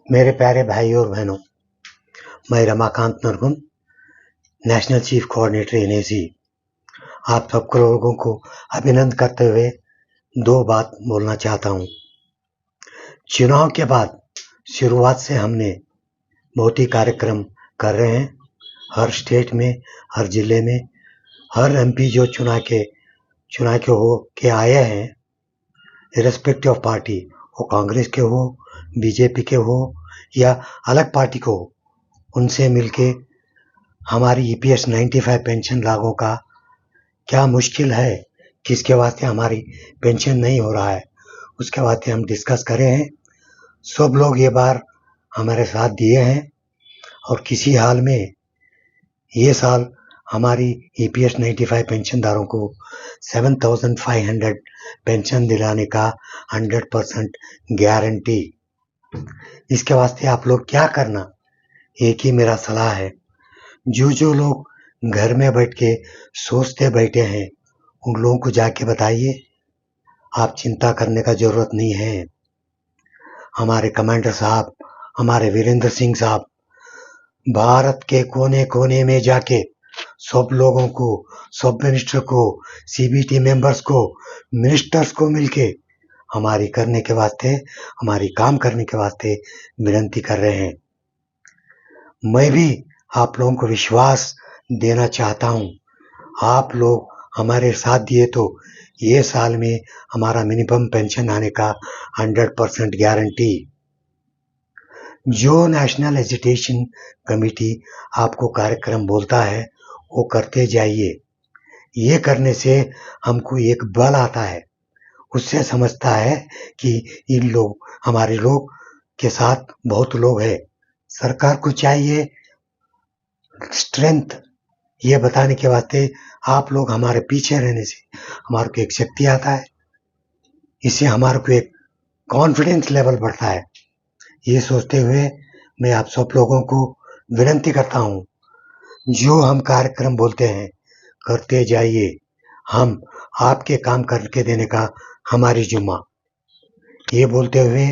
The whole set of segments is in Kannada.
मेरे प्यारे भाई और बहनों, मैं Ramakant Nargun, national chief coordinator NAC, आप सब लोगों को अभिनंदन करते हुए दो बात बोलना चाहता हूं। चुनाव के बाद शुरुआत से हमने बहुत ही कार्यक्रम कर रहे हैं। हर स्टेट में, हर जिले में, हर एमपी जो चुनाव के हो के आए हैं, इरेस्पेक्टिव ऑफ पार्टी, वो कांग्रेस के हो, बीजेपी के हो या अलग पार्टी को हो, उनसे मिलके हमारी ईपीएस 95 पेंशन लागू का क्या मुश्किल है, किसके वास्ते हमारी पेंशन नहीं हो रहा है, उसके वास्ते हम डिस्कस करे हैं। सब लोग ये बार हमारे साथ दिए हैं और किसी हाल में ये साल हमारी ईपीएस 95 पेंशनदारों को 7,500 पेंशन दिलाने का 100% गारंटी। इसके वास्ते आप लोग क्या करना, एक ही मेरा सलाह है, जो लोग घर में बैठ के सोचते बैठे हैं उन लोगों को जाके बताइए, आप चिंता करने का जरूरत नहीं है। हमारे कमांडर साहब, हमारे वीरेंद्र सिंह साहब भारत के कोने कोने में जाके सब लोगों को, सब मिनिस्टर को, सीबीटी मेंबर्स को, मिनिस्टर्स को मिलके हमारी करने के वास्ते, हमारी काम करने के वास्ते विनती कर रहे हैं। मैं भी आप लोगों को विश्वास देना चाहता हूं। आप लोग हमारे साथ दिए तो ये साल में हमारा मिनिमम पेंशन आने का 100% गारंटी। जो नेशनल एजुकेशन कमेटी आपको कार्यक्रम बोलता है वो करते जाइए। ये करने से हमको एक बल आता है, उससे समझता है कि इन लोग, हमारे लोग के साथ बहुत लोग हैं। सरकार को चाहिए स्ट्रेंथ, ये बताने के वास्ते आप लोग हमारे पीछे रहने से हमारे को एक शक्ति आता है, इससे हमारे को एक कॉन्फिडेंस लेवल बढ़ता है। ये सोचते हुए मैं आप सब लोगों को विनती करता हूँ, जो हम कार्यक्रम बोलते हैं करते जाइए। हम आपके काम करके देने का हमारी जुम्मा। ये बोलते हुए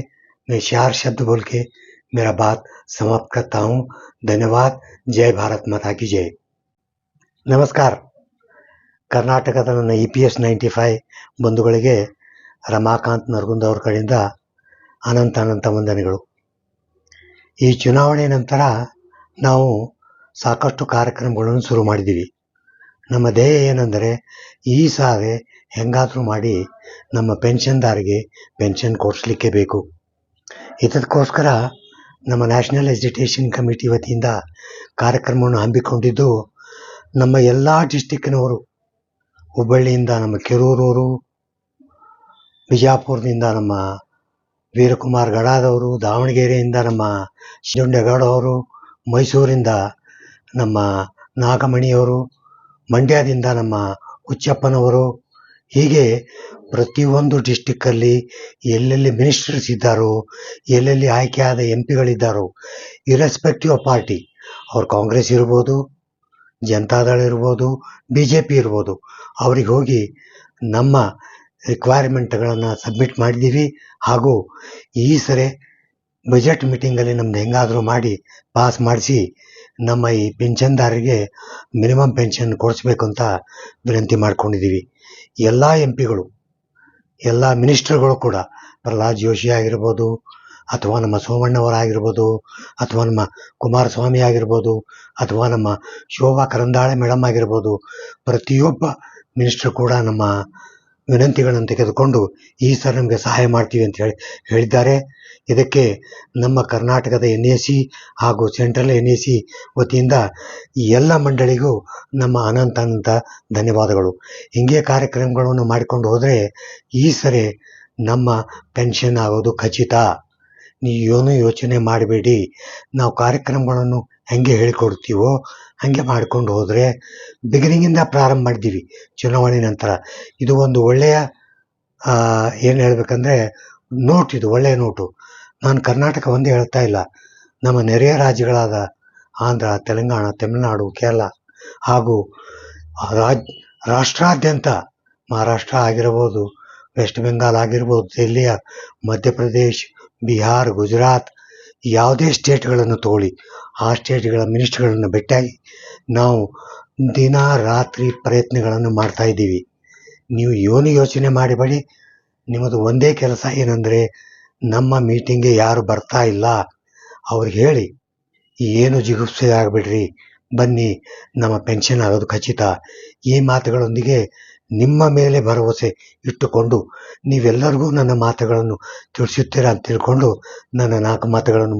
मैं 4 शब्द बोल के मेरा बात समाप्त करता हूँ। धन्यवाद। जय भारत माता की जय। ನಮಸ್ಕಾರ. ಕರ್ನಾಟಕದ ನನ್ನ EPS 95 ಬಂಧುಗಳಿಗೆ ರಮಾಕಾಂತ್ ನರಗುಂದ ಅವರ ಕಡೆಯಿಂದ ಅನಂತ ವಂದನೆಗಳು. ಈ ಚುನಾವಣೆ ನಂತರ ನಾವು ಸಾಕಷ್ಟು ಕಾರ್ಯಕ್ರಮಗಳನ್ನು ಶುರು ಮಾಡಿದ್ದೀವಿ. ನಮ್ಮ ಧ್ಯೇಯ ಏನೆಂದರೆ ಈ ಸಾರಿ ಹೆಂಗಾದರೂ ಮಾಡಿ ನಮ್ಮ ಪೆನ್ಷನ್ದಾರರಿಗೆ ಪೆನ್ಷನ್ ಕೊಡಿಸ್ಲಿಕ್ಕೆ ಬೇಕು. ಇದಕ್ಕೋಸ್ಕರ ನಮ್ಮ ನ್ಯಾಷನಲ್ ಎಜುಕೇಷನ್ ಕಮಿಟಿ ವತಿಯಿಂದ ಕಾರ್ಯಕ್ರಮವನ್ನು ಹಮ್ಮಿಕೊಂಡಿದ್ದು ನಮ್ಮ ಎಲ್ಲ ಡಿಸ್ಟಿಕ್ಕಿನವರು, ಹುಬ್ಬಳ್ಳಿಯಿಂದ ನಮ್ಮ ಕೆರೂರವರು, ಬಿಜಾಪುರದಿಂದ ನಮ್ಮ ವೀರಕುಮಾರ್ ಗಡಾದವರು, ದಾವಣಗೆರೆಯಿಂದ ನಮ್ಮ ಶಿಂಜುಂಡೇಗೌಡ ಅವರು, ಮೈಸೂರಿಂದ ನಮ್ಮ ನಾಗಮಣಿಯವರು, ಮಂಡ್ಯದಿಂದ ನಮ್ಮ ಹುಚ್ಚಪ್ಪನವರು, ಹೀಗೆ ಪ್ರತಿಯೊಂದು ಡಿಸ್ಟಿಕ್ಕಲ್ಲಿ ಎಲ್ಲೆಲ್ಲಿ ಮಿನಿಸ್ಟರ್ಸ್ ಇದ್ದಾರೋ, ಎಲ್ಲೆಲ್ಲಿ ಆಯ್ಕೆಯಾದ ಎಂಪಿಗಳಿದ್ದಾರೋ, ಇರೆಸ್ಪೆಕ್ಟಿವ್ ಆಫ್ ಪಾರ್ಟಿ, ಅವ್ರು ಕಾಂಗ್ರೆಸ್ ಇರ್ಬೋದು, ಜನತಾದಳ ಇರ್ಬೋದು, BJP ಇರ್ಬೋದು, ಅವ್ರಿಗೆ ಹೋಗಿ ನಮ್ಮ ರಿಕ್ವೈರ್ಮೆಂಟ್ಗಳನ್ನು ಸಬ್ಮಿಟ್ ಮಾಡಿದ್ದೀವಿ. ಹಾಗೂ ಈ ಸರಿ ಬಜೆಟ್ ಮೀಟಿಂಗಲ್ಲಿ ನಮ್ದು ಹೆಂಗಾದರೂ ಮಾಡಿ ಪಾಸ್ ಮಾಡಿಸಿ ನಮ್ಮ ಈ ಪೆನ್ಷನ್ದಾರರಿಗೆ ಮಿನಿಮಮ್ ಪೆನ್ಷನ್ ಕೊಡಿಸ್ಬೇಕು ಅಂತ ವಿನಂತಿ ಮಾಡ್ಕೊಂಡಿದ್ದೀವಿ. ಎಲ್ಲ ಎಂಪಿಗಳು, ಎಲ್ಲ ಮಿನಿಸ್ಟರ್ಗಳು ಕೂಡ, ಪ್ರಹ್ಲಾದ್ ಜೋಶಿ ಆಗಿರ್ಬೋದು, ಅಥವಾ ನಮ್ಮ ಸೋಮಣ್ಣವರಾಗಿರ್ಬೋದು, ಅಥವಾ ನಮ್ಮ ಕುಮಾರಸ್ವಾಮಿ ಆಗಿರ್ಬೋದು, ಅಥವಾ ನಮ್ಮ ಶೋಭಾ ಕರಂದಾಳೆ ಮೇಡಮ್ ಆಗಿರ್ಬೋದು, ಪ್ರತಿಯೊಬ್ಬ ಮಿನಿಸ್ಟರ್ ಕೂಡ ನಮ್ಮ ವಿನಂತಿಗಳನ್ನು ತೆಗೆದುಕೊಂಡು ಈ ಸರಿ ನಮಗೆ ಸಹಾಯ ಮಾಡ್ತೀವಿ ಅಂತ ಹೇಳಿದ್ದಾರೆ. ಇದಕ್ಕೆ ನಮ್ಮ ಕರ್ನಾಟಕದ NAC ಹಾಗೂ ಸೆಂಟ್ರಲ್ NAC ವತಿಯಿಂದ ಎಲ್ಲ ಮಂಡಳಿಗೂ ನಮ್ಮ ಅನಂತ ಧನ್ಯವಾದಗಳು. ಹಿಂಗೆ ಕಾರ್ಯಕ್ರಮಗಳನ್ನು ಮಾಡಿಕೊಂಡು ಹೋದರೆ ಈ ಸರಿ ನಮ್ಮ ಪೆನ್ಷನ್ ಆಗೋದು ಖಚಿತ. ನೀವೇನು ಯೋಚನೆ ಮಾಡಬೇಡಿ. ನಾವು ಕಾರ್ಯಕ್ರಮಗಳನ್ನು ಹೆಂಗೆ ಹೇಳಿಕೊಡ್ತೀವೋ ಹಾಗೆ ಮಾಡಿಕೊಂಡು ಹೋದರೆ, ಬಿಗಿನಿಂಗಿಂದ ಪ್ರಾರಂಭ ಮಾಡಿದ್ದೀವಿ ಚುನಾವಣೆ ನಂತರ. ಇದು ಒಂದು ಒಳ್ಳೆಯ ಏನು ಹೇಳಬೇಕಂದ್ರೆ ನೋಟ್, ಇದು ಒಳ್ಳೆಯ ನೋಟು. ನಾನು ಕರ್ನಾಟಕ ಒಂದೇ ಹೇಳ್ತಾ ಇಲ್ಲ, ನಮ್ಮ ನೆರೆಯ ರಾಜ್ಯಗಳಾದ ಆಂಧ್ರ, ತೆಲಂಗಾಣ, ತಮಿಳುನಾಡು, ಕೇರಳ ಹಾಗೂ ರಾಷ್ಟ್ರಾದ್ಯಂತ ಮಹಾರಾಷ್ಟ್ರ ಆಗಿರ್ಬೋದು, ವೆಸ್ಟ್ ಬೆಂಗಾಲ್ ಆಗಿರ್ಬೋದು, ದಿಲ್ಲಿಯ ಮಧ್ಯಪ್ರದೇಶ್, ಬಿಹಾರ್, ಗುಜರಾತ್, ಯಾವುದೇ ಸ್ಟೇಟ್ಗಳನ್ನು ತಗೊಳ್ಳಿ, ಆ ಸ್ಟೇಟ್ಗಳ ಮಿನಿಸ್ಟರ್ಗಳನ್ನು ಭೇಟಿಯಾಗಿ ನಾವು ದಿನ ರಾತ್ರಿ ಪ್ರಯತ್ನಗಳನ್ನು ಮಾಡ್ತಾ ಇದ್ದೀವಿ. ನೀವು ಏನು ಯೋಚನೆ ಮಾಡಬೇಡಿ. ನಿಮ್ಮದು ಒಂದೇ ಕೆಲಸ ಏನಂದರೆ, ನಮ್ಮ ಮೀಟಿಂಗ್ಗೆ ಯಾರು ಬರ್ತಾ ಇಲ್ಲ ಅವ್ರಿಗೆ ಹೇಳಿ, ಏನು ಜಿಗುಪ್ಸೆ ಆಗಬೇಡ್ರಿ, ಬನ್ನಿ, ನಮ್ಮ ಪೆನ್ಷನ್ ಆಗೋದು ಖಚಿತ. ಈ ಮಾತುಗಳೊಂದಿಗೆ ನಿಮ್ಮ ಮೇಲೆ ಭರವಸೆ ಇಟ್ಟುಕೊಂಡು ನೀವೆಲ್ಲರಿಗೂ ನನ್ನ ಮಾತುಗಳನ್ನು ತಿಳಿಸುತ್ತೀರಾ ಅಂತ ತಿಳ್ಕೊಂಡು ನನ್ನ 4 ಮಾತುಗಳನ್ನು